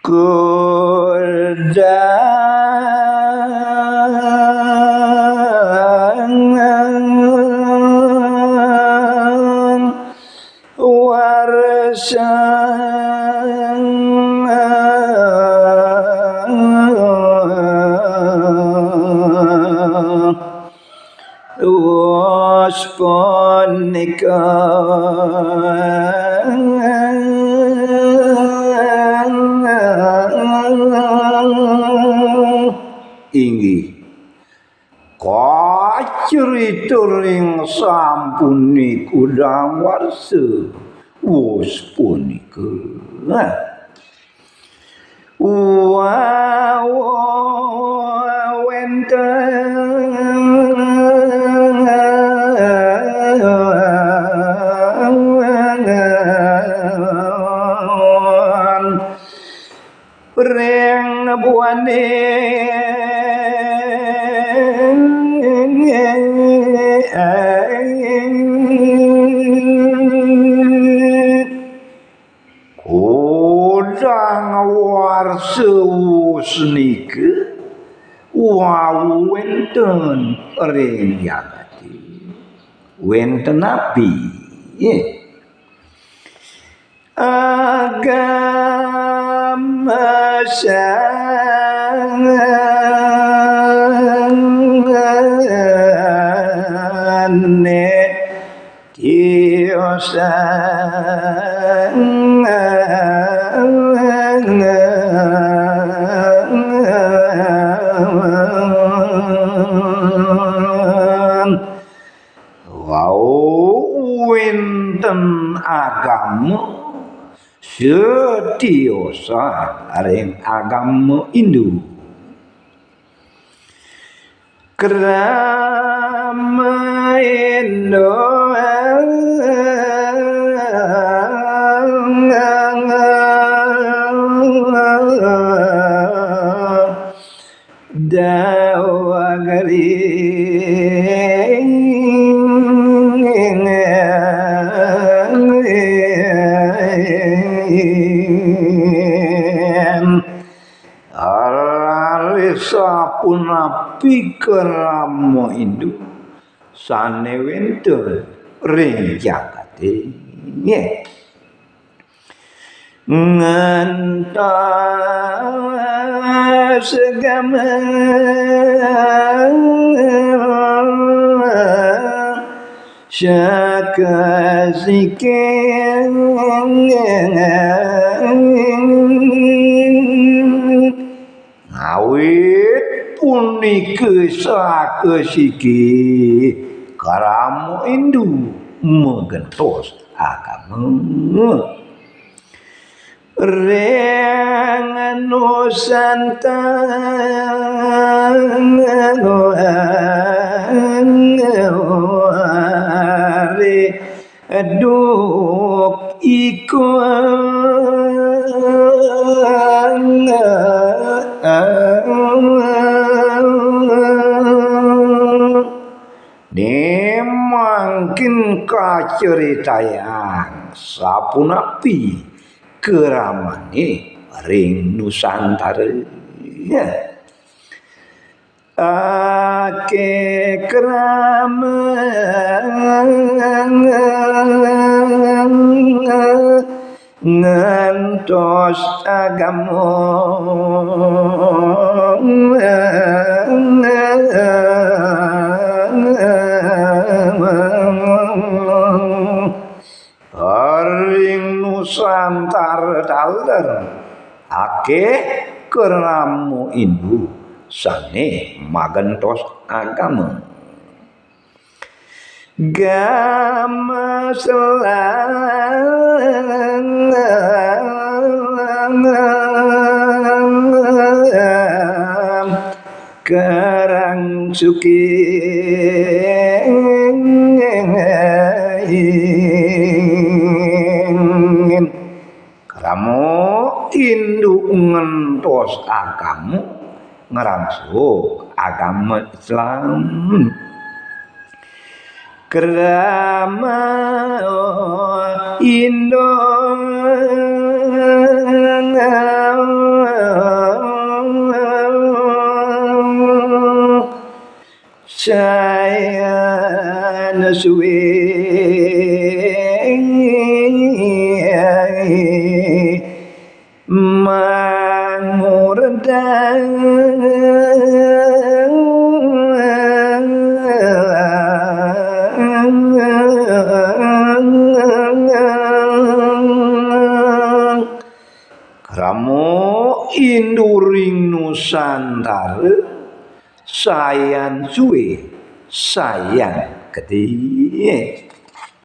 Kudang warsan waspanika inggih kacrituring sampuni kudang warsa wus punika Reng buane kudang warsa wusnike wau wenten ring jagati wenten nabi agama sane tiosa wau wenten agama setiosa ring agama Hindu krama Indo dawagari sapunapi krama Hindu sane wenten ring jagate ngantos agama sakasike awit punika sakesiki krama Hindu megentos agama reng nusantara duk iku mangkin kaceritayan sapunapi keramane ring Nusantara ake krama ngantos agama ring Nusantara daler ake krama Hindu sane magentos agama gama selang karang suki krama Hindu ngentos agama ngerangsuk agama Islam krama Indo sayan suwe mangurdang Ramo induring Nusantara sayan suwe sayang gede